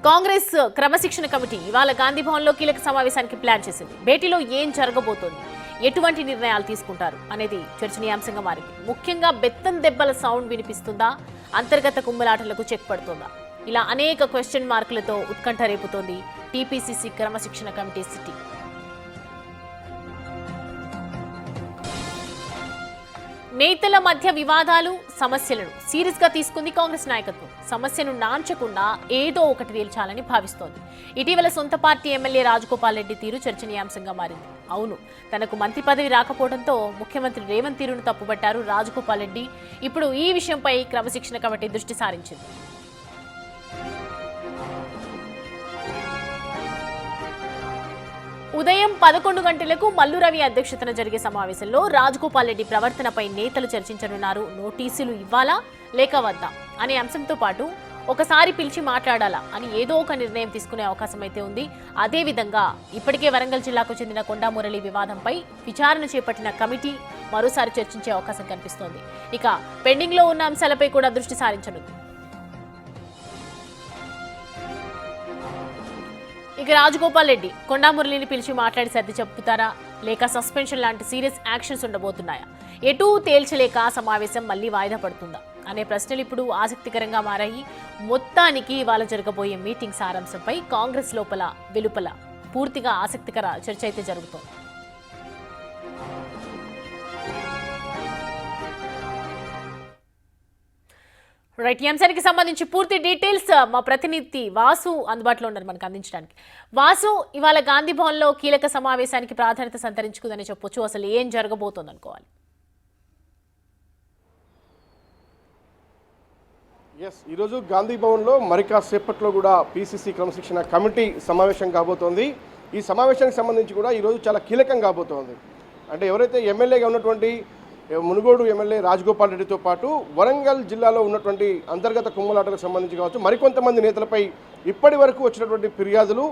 కాంగ్రెస్ క్రమశిక్షణ కమిటీ ఇవాళ గాంధీ భవన్లో కీలక సమావేశానికి ప్లాన్ చేసింది. భేటీలో ఏం జరగబోతోంది, ఎటువంటి నిర్ణయాలు తీసుకుంటారు అనేది చర్చనీయాంశంగా మారింది. ముఖ్యంగా బెత్తం దెబ్బల సౌండ్ వినిపిస్తుందా, అంతర్గత కుమ్మలాటలకు చెక్ పడుతుందా, ఇలా అనేక క్వశ్చన్ మార్కులతో ఉత్కంఠ రేపుతోంది టీపీసీసీ క్రమశిక్షణ కమిటీ సిటీ. నేతల మధ్య వివాదాలు, సమస్యలను సీరియస్ గా తీసుకుంది కాంగ్రెస్ నాయకత్వం. సమస్యను నాంచకుండా ఏదో ఒకటి తేల్చాలని భావిస్తోంది. ఇటీవల సొంత పార్టీ ఎమ్మెల్యే రాజగోపాల్ రెడ్డి తీరు చర్చనీయాంశంగా మారింది. అవును, తనకు మంత్రి పదవి రాకపోవడంతో ముఖ్యమంత్రి రేవంత్ తీరును తప్పుబట్టారు రాజగోపాల్ రెడ్డి. ఇప్పుడు ఈ విషయంపై క్రమశిక్షణ కమిటీ దృష్టి సారించింది. ఉదయం 11 గంటలకు మల్లు రవి అధ్యక్షతన జరిగే సమావేశంలో రాజగోపాల్ రెడ్డి ప్రవర్తనపై నేతలు చర్చించనున్నారు. నోటీసులు ఇవ్వాలా లేక వద్దా అనే అంశంతో పాటు ఒకసారి పిలిచి మాట్లాడాలా అని ఏదో ఒక నిర్ణయం తీసుకునే అవకాశం అయితే ఉంది. అదేవిధంగా ఇప్పటికే వరంగల్ జిల్లాకు చెందిన కొండా మురళి వివాదంపై విచారణ చేపట్టిన కమిటీ మరోసారి చర్చించే అవకాశం కనిపిస్తోంది. ఇక పెండింగ్ లో ఉన్న అంశాలపై కూడా దృష్టి సారించనుంది. ఇక రాజగోపాల్ రెడ్డి కొండా మురళిని పిలిచి మాట్లాడి సర్ది చెప్పుతారా, లేక సస్పెన్షన్ లాంటి సీరియస్ యాక్షన్స్ ఉండబోతున్నాయా, ఎటూ తేల్చలేక సమావేశం మళ్లీ వాయిదా పడుతుందా అనే ప్రశ్నలు ఇప్పుడు ఆసక్తికరంగా మారాయి. మొత్తానికి ఇవాళ జరగబోయే మీటింగ్ సారాంశంపై కాంగ్రెస్ లోపల వెలుపల పూర్తిగా ఆసక్తికర చర్చ అయితే జరుగుతోంది. రైట్, ఈ అంశానికి సంబంధించి పూర్తి డీటెయిల్స్ మా ప్రతినిధి వాసు అందుబాటులో ఉన్నారు మనకు అందించడానికి. వాసు, ఇవాళ గాంధీ భవన్లో కీలక సమావేశానికి ప్రాధాన్యత సంతరించుకుందని చెప్పొచ్చు. అసలు ఏం జరగబోతోంది అనుకోవాలి? ఈరోజు గాంధీ భవన్లో మరి కాసేపట్లో కూడా పీసీసీ క్రమశిక్షణ కమిటీ సమావేశం కాబోతోంది. ఈ సమావేశానికి సంబంధించి కూడా ఈరోజు చాలా కీలకం కాబోతోంది. అంటే ఎవరైతే ఎమ్మెల్యేగా ఉన్నటువంటి మునుగోడు ఎమ్మెల్యే రాజగోపాల్ రెడ్డితో పాటు వరంగల్ జిల్లాలో ఉన్నటువంటి అంతర్గత కుమ్మలాటలకు సంబంధించి కావచ్చు, మరికొంతమంది నేతలపై ఇప్పటి వరకు వచ్చినటువంటి ఫిర్యాదులు,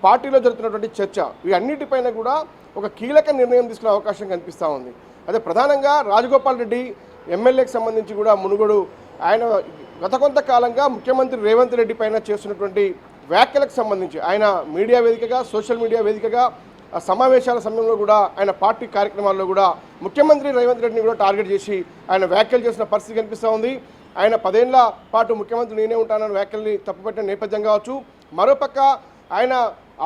పార్టీలో జరుగుతున్నటువంటి చర్చ, ఇవన్నిటిపైన కూడా ఒక కీలక నిర్ణయం తీసుకునే అవకాశం కనిపిస్తూ ఉంది. అదే ప్రధానంగా రాజగోపాల్ రెడ్డి ఎమ్మెల్యేకి సంబంధించి కూడా మునుగోడు ఆయన గత కొంతకాలంగా ముఖ్యమంత్రి రేవంత్ రెడ్డి పైన చేస్తున్నటువంటి వ్యాఖ్యలకు సంబంధించి ఆయన మీడియా వేదికగా, సోషల్ మీడియా వేదికగా, సమావేశాల సమయంలో కూడా ఆయన పార్టీ కార్యక్రమాల్లో కూడా ముఖ్యమంత్రి రేవంత్ రెడ్డిని కూడా టార్గెట్ చేసి ఆయన వ్యాఖ్యలు చేసిన పరిస్థితి కనిపిస్తూ ఉంది. ఆయన 10 ఏళ్ల పాటు ముఖ్యమంత్రి నేనే ఉంటానన్న వ్యాఖ్యల్ని తప్పుపట్టిన నేపథ్యం కావచ్చు. మరోపక్క ఆయన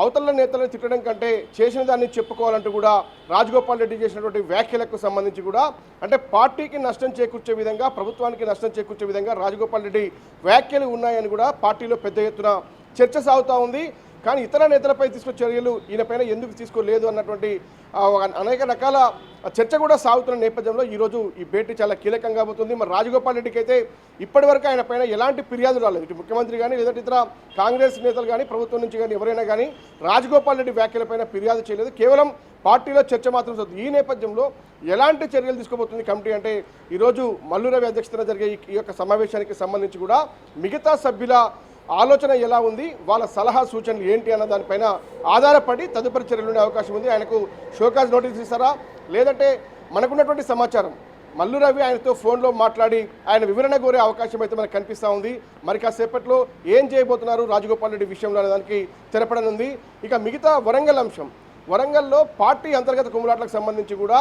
అవతల నేతలను తిట్టడం కంటే చేసిన దాన్ని చెప్పుకోవాలంటూ కూడా రాజగోపాల్ రెడ్డి చేసినటువంటి వ్యాఖ్యలకు సంబంధించి కూడా అంటే పార్టీకి నష్టం చేకూర్చే విధంగా, ప్రభుత్వానికి నష్టం చేకూర్చే విధంగా రాజగోపాల్ రెడ్డి వ్యాఖ్యలు ఉన్నాయని కూడా పార్టీలో పెద్ద ఎత్తున చర్చ సాగుతూ ఉంది. కానీ ఇతర నేతలపై తీసుకున్న చర్యలు ఈయనపైన ఎందుకు తీసుకోలేదు అన్నటువంటి అనేక రకాల చర్చ కూడా సాగుతున్న నేపథ్యంలో ఈరోజు ఈ భేటీ చాలా కీలకంగా కాబోతుంది. మరి రాజగోపాల్ రెడ్డికి అయితే ఇప్పటివరకు ఆయన పైన ఎలాంటి ఫిర్యాదు రాలేదు. ఇటు ముఖ్యమంత్రి కానీ, లేదంటే ఇతర కాంగ్రెస్ నేతలు కానీ, ప్రభుత్వం నుంచి కానీ ఎవరైనా కానీ రాజగోపాల్ రెడ్డి వ్యాఖ్యలపైన ఫిర్యాదు చేయలేదు. కేవలం పార్టీలో చర్చ మాత్రం జరుగుతుంది. ఈ నేపథ్యంలో ఎలాంటి చర్యలు తీసుకోబోతుంది కమిటీ అంటే ఈరోజు మల్లు రవి అధ్యక్షతన జరిగే ఈ యొక్క సమావేశానికి సంబంధించి కూడా మిగతా సభ్యుల ఆలోచన ఎలా ఉంది, వాళ్ళ సలహా సూచనలు ఏంటి అన్న దానిపైన ఆధారపడి తదుపరి చర్యలు ఉండే అవకాశం ఉంది. ఆయనకు షోకాజ్ నోటీస్ ఇస్తారా, లేదంటే మనకున్నటువంటి సమాచారం మల్లు రవి ఆయనతో ఫోన్లో మాట్లాడి ఆయన వివరణ కోరే అవకాశం అయితే మనకు కనిపిస్తూ ఉంది. మరి కాసేపట్లో ఏం చేయబోతున్నారు రాజగోపాల్ రెడ్డి విషయంలో అనే దానికి తెరపడనుంది. ఇక మిగతా వరంగల్ అంశం, వరంగల్లో పార్టీ అంతర్గత కుమ్ములాట్లకు సంబంధించి కూడా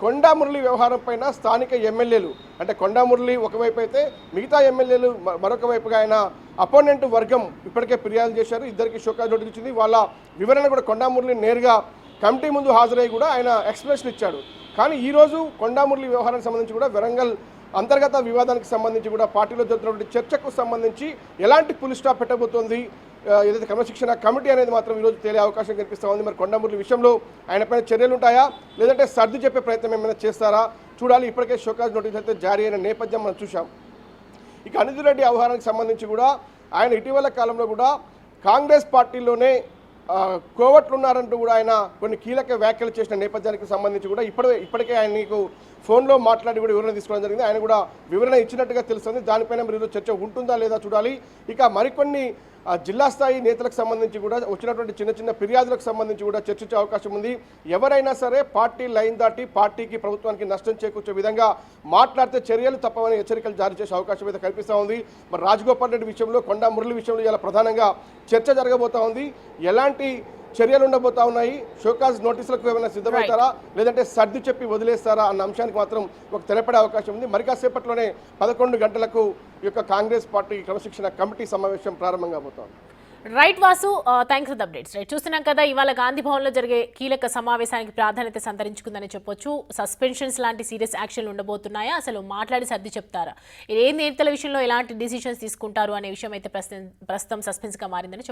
కొండా మురళి వ్యవహారం పైన స్థానిక ఎమ్మెల్యేలు అంటే కొండా మురళి ఒకవైపు అయితే మిగతా ఎమ్మెల్యేలు మరొక వైపుగా ఆయన అపోనెంట్ వర్గం ఇప్పటికే ఫిర్యాదు చేశారు. ఇద్దరికి షోకాజ్ నోటీస్ ఇచ్చింది. వాళ్ళ వివరణ కూడా కొండా మురళి నేరుగా కమిటీ ముందు హాజరై కూడా ఆయన ఎక్స్ప్లెనేషన్ ఇచ్చాడు. కానీ ఈరోజు కొండా మురళి వ్యవహారానికి సంబంధించి కూడా వరంగల్ అంతర్గత వివాదానికి సంబంధించి కూడా పార్టీలో జరుగుతున్నటువంటి చర్చకు సంబంధించి ఎలాంటి ఫుల్ స్టాప్ పెట్టబోతోంది ఏదైతే క్రమశిక్షణ కమిటీ అనేది మాత్రం ఈరోజు తేలే అవకాశం కనిపిస్తూ ఉంది. మరి కొండా మురళి విషయంలో ఆయన పైన చర్యలు ఉంటాయా, లేదంటే సర్ది చెప్పే ప్రయత్నం ఏమైనా చేస్తారా చూడాలి. ఇప్పటికే షోకాజ్ నోటీస్ అయితే జారీ అయిన నేపథ్యం మనం చూసాం. ఇక అనిల్ రెడ్డి వ్యవహారానికి సంబంధించి కూడా ఆయన ఇటీవల కాలంలో కూడా కాంగ్రెస్ పార్టీలోనే కోవట్లు ఉన్నారంటూ కూడా ఆయన కొన్ని కీలక వ్యాఖ్యలు చేసిన నేపథ్యానికి సంబంధించి కూడా ఇప్పటికే ఆయన నీకు ఫోన్లో మాట్లాడి కూడా వివరణ తీసుకోవడం జరిగింది. ఆయన కూడా వివరణ ఇచ్చినట్టుగా తెలుస్తుంది. దానిపైన మీరు చర్చ ఉంటుందా లేదా చూడాలి. ఇక మరికొన్ని ఆ జిల్లా స్థాయి నేతలకు సంబంధించి కూడా వచ్చినటువంటి చిన్న చిన్న ఫిర్యాదులకు సంబంధించి కూడా చర్చించే అవకాశం ఉంది. ఎవరైనా సరే పార్టీ లైన్ దాటి పార్టీకి ప్రభుత్వానికి నష్టం చేకూర్చే విధంగా మాట్లాడితే చర్యలు తప్పవని హెచ్చరికలు జారీ చేసే అవకాశం అయితే కనిపిస్తూ ఉంది. మరి రాజగోపాల్ రెడ్డి విషయంలో, కొండా మురళి విషయంలో ఇలా ప్రధానంగా చర్చ జరగబోతా ఉంది. ఎలాంటి చర్యలు ఉండబోతా ఉన్నాయి, షోకాజ్ నోటీసులకు ఏమైనా సిద్ధమవుతారా లేదంటే సర్ది చెప్పి వదిలేస్తారా అన్న అంశానికి మాత్రం ఒక తెలపడే అవకాశం ఉంది. మరి కాసేపట్లోనే 11 గంటలకు ఈ యొక్క కాంగ్రెస్ పార్టీ క్రమశిక్షణ కమిటీ సమావేశం ప్రారంభం కాబోతోంది. Right Vasu, thanks for the updates. Right, చూస్తున్నాం కదా ఇవాళ గాంధీ భవన్లో జరిగే కీలక సమావేశానికి ప్రాధాన్యత సంతరించుకుందని చెప్పొచ్చు. సస్పెన్షన్స్ లాంటి సీరియస్ యాక్షన్లు ఉండబోతున్నాయా, అసలు మాట్లాడి సర్ది చెప్తారా, ఏ నేతల విషయంలో ఎలాంటి డిసిషన్స్ తీసుకుంటారు అనే విషయం అయితే ప్రస్తుతం సస్పెన్స్గా మారిందని చెప్పొచ్చు.